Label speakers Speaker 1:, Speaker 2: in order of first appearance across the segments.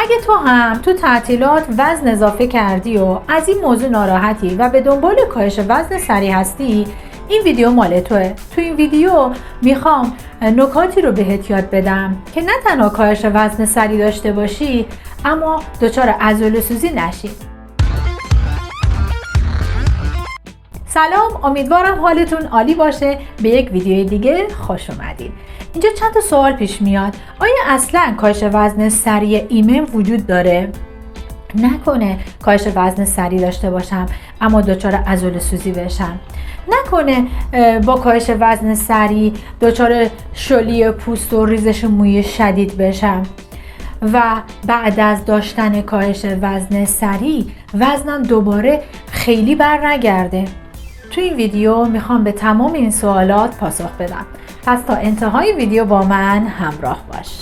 Speaker 1: اگه تو هم تو تعطیلات وزن اضافه کردی و از این موضوع ناراحتی و به دنبال کاهش وزن سریع هستی، این ویدیو مال توه. تو این ویدیو میخوام نکاتی رو بهت یاد بدم که نه تنها کاهش وزن سریع داشته باشی، اما دچار عضله‌سوزی نشی. سلام، امیدوارم حالتون عالی باشه. به یک ویدیو دیگه خوش اومدین. اینجا چند تا سوال پیش میاد. آیا اصلا کاهش وزن سریع ایمن وجود داره؟ نکنه کاهش وزن سریع داشته باشم اما دچار عضله‌سوزی بشم. نکنه با کاهش وزن سریع دچار شلی پوست و ریزش موی شدید بشم و بعد از داشتن کاهش وزن سریع وزنم دوباره خیلی بر نگرده. تو این ویدیو میخوام به تمام این سوالات پاسخ بدم. پس تا انتهای ویدیو با من همراه باش.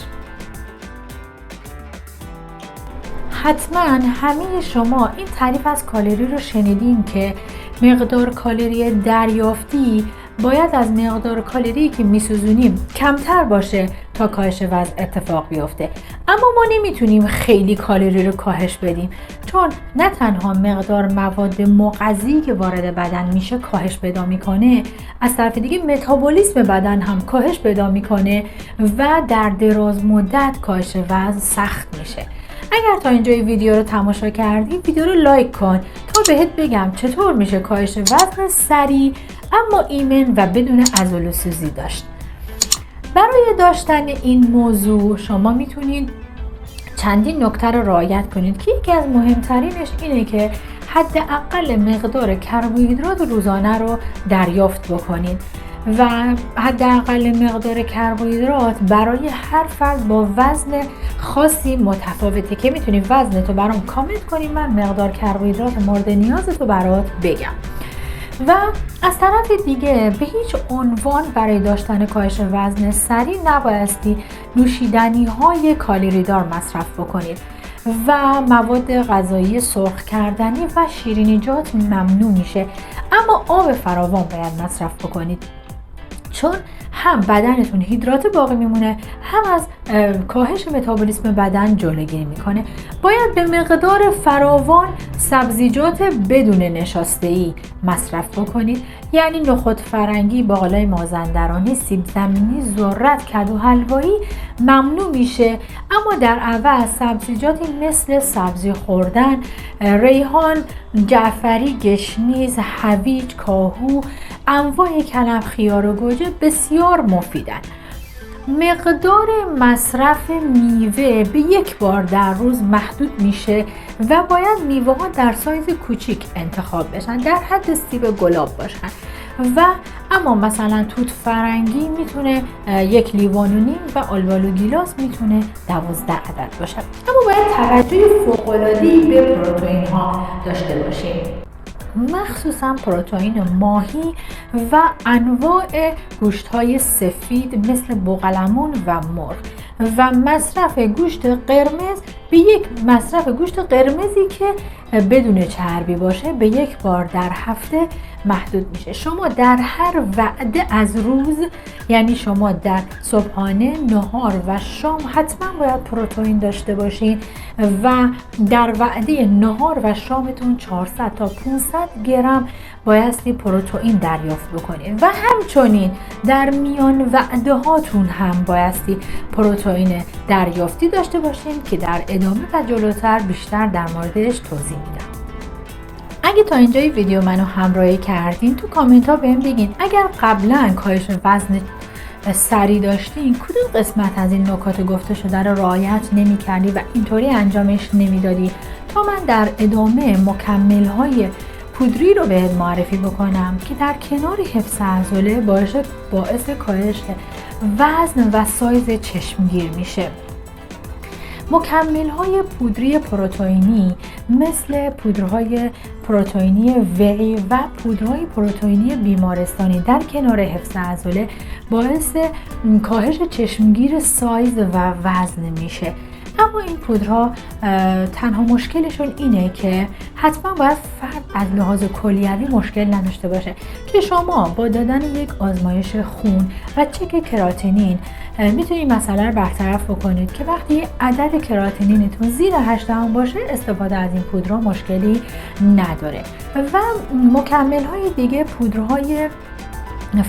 Speaker 1: حتما همه شما این تعریف از کالری رو شنیدین که مقدار کالری دریافتی باید از مقدار کالری که میسوزونیم کمتر باشه تا کاهش وزن اتفاق بیفته. اما ما نمیتونیم خیلی کالری رو کاهش بدیم، چون نه تنها مقدار مواد مغذی که وارد بدن میشه کاهش پیدا میکنه، از طرف دیگه متابولیسم بدن هم کاهش پیدا میکنه و در دراز مدت کاهش وزن سخت میشه. اگر تا اینجای ویدیو رو تماشا کردی، ویدیو رو لایک کن تا بهت بگم چطور میشه کاهش وزن سریع اما ایمن و بدون عضله‌سوزی داشت. برای داشتن این موضوع شما میتونید چندین نکته رو رعایت کنید که یکی از مهمترینش اینه که حداقل مقدار کربوهیدرات روزانه رو دریافت بکنید و حداقل مقدار کربوهیدرات برای هر فرد با وزن خاصی متفاوته که میتونی وزنتو برام کامنت کنی، من مقدار کربوهیدرات مورد نیازتو برات بگم. و از طرف دیگه به هیچ عنوان برای داشتن کاهش وزن سریع نبایستی نوشیدنی های کالری دار مصرف بکنید و مواد غذایی سرخ کردنی و شیرینیجات ممنوع میشه، اما آب فراوان باید مصرف بکنید، چون هم بدنتون هیدرات باقی میمونه، هم از کاهش متابولیسم بدن جلوگیری میکنه. باید به مقدار فراوان سبزیجات بدون نشاسته‌ای مصرف بکنید، یعنی نخود فرنگی، باقلای مازندرانی، سیب زمینی، ذرت، کدو حلوایی ممنوع میشه، اما در عوض سبزیجاتی مثل سبزی خوردن، ریحان، جعفری، گشنیز، هویج، کاهو، انواع کلم، خیار و گوجه بسیار مفیدن. مقدار مصرف میوه به یک بار در روز محدود میشه و باید میوه ها در سایز کوچیک انتخاب بشن، در حد سیب گلاب باشن و اما مثلا توت فرنگی میتونه 1.5 لیوان و آلبالو گیلاس میتونه 12 عدد باشه. اما باید توجه فوق‌العاده‌ای به پروتئین ها داشته باشیم، مخصوصا پروتئین ماهی و انواع گوشت‌های سفید مثل بوقلمون و مرغ و مصرف گوشت قرمز به یک مصرف گوشت قرمزی که بدون چربی باشه به یک بار در هفته محدود میشه. شما در هر وعده از روز، یعنی شما در صبحانه، نهار و شام حتما باید پروتئین داشته باشین و در وعده نهار و شامتون 400 تا 500 گرم بایستی پروتئین دریافت بکنید و همچنین در میان وعده هاتون هم بایستی پروتئین دریافتی داشته باشین که در ادامه و جلوتر بیشتر در موردش توضیح میدم. اگه تا اینجای ویدیو منو همراهی کردین، تو کامنت ها بهم بگین اگر قبلا کاهش وزن سریع داشتین کدوم قسمت از این نکات گفته شده رو رعایت نمی‌کردی و اینطوری انجامش نمیدادی تا من در ادامه مکمل های پودری رو بهت معرفی بکنم که در کنار حفظ عضله باعث کاهش وزن و سایز چشمگیر میشه. مکمل های پودری پروتئینی مثل پودرهای پروتئینی وی و پودرهای پروتئینی بیمارستانی در کنار حفظ عضله باعث کاهش چشمگیر سایز و وزن میشه. اما این پودرها تنها مشکلشون اینه که حتما باید فرد از لحاظ کلیوی مشکل نداشته باشه که شما با دادن یک آزمایش خون و چک کراتینین میتونید مسئله رو برطرف بکنید که وقتی عدد کراتینینتون زیر 8 باشه استفاده از این پودرها مشکلی نداره. و مکمل های دیگه پودرهای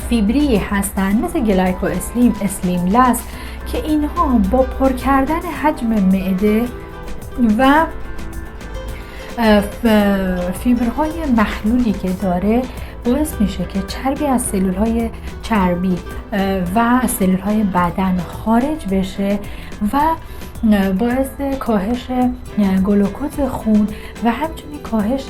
Speaker 1: فیبری هستن مثل گلایکو اسلیم، اسلیم لس که اینها با پر کردن حجم معده و فیبرهای مخلولی که داره باعث میشه که چربی از سلولهای چربی و سلولهای بدن خارج بشه و باعث کاهش گلوکوز خون و همچنین کاهش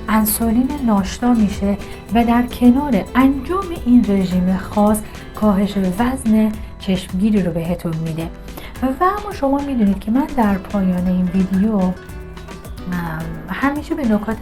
Speaker 1: انسولین ناشتا میشه و در کنار انجام این رژیم خاص کاهش وزن چشمگیری رو بهتون میده. و اما شما میدونید که من در پایان این ویدیو همیشه به نکات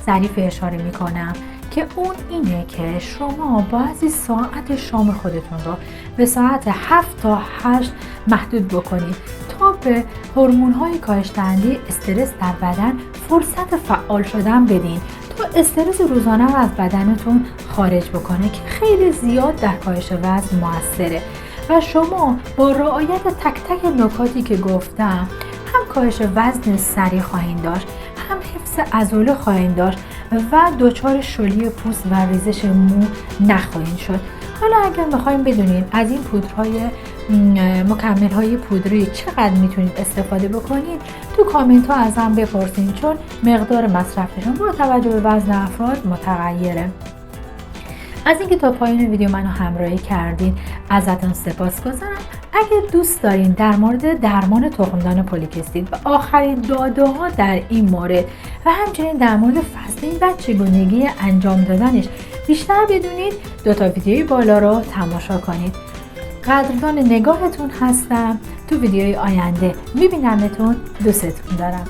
Speaker 1: ظریف اشاره میکنم که اون اینه که شما بازی ساعت شام خودتون رو به ساعت 7 تا 8 محدود بکنید تا به هورمون‌های کاهش دهنده استرس در بدن فرصت فعال شدن بدین تا استرس روزانه رو از بدنتون خارج بکنه که خیلی زیاد در کاهش وزن موثره. و شما با رعایت تک تک نکاتی که گفتم هم کاهش وزن سریع خواهید داشت، هم حفظ عضله خواهید داشت و دچار شلی پوست و ریزش مو نخواهید شد. حالا اگر میخوایم بدونید از این پودرهای مکمل‌های پودری چقدر میتونید استفاده بکنید تو کامنت ها ازم بپرسین چون مقدار مصرفشون با توجه به وزن افراد متغیره. از اینکه تا پایان ویدیو منو همراهی کردین ازتون سپاسگزارم. اگه دوست دارین در مورد درمان تخمدان پلیکیستیت و آخرین داده‌ها در این مورد و همچنین در مورد فستینگ و چگونگی انجام دادنش بیشتر بدونید 2 تا ویدیوی بالا رو تماشا کنید. قدردان نگاهتون هستم. تو ویدیوی آینده میبینمتون. دوستتون دارم.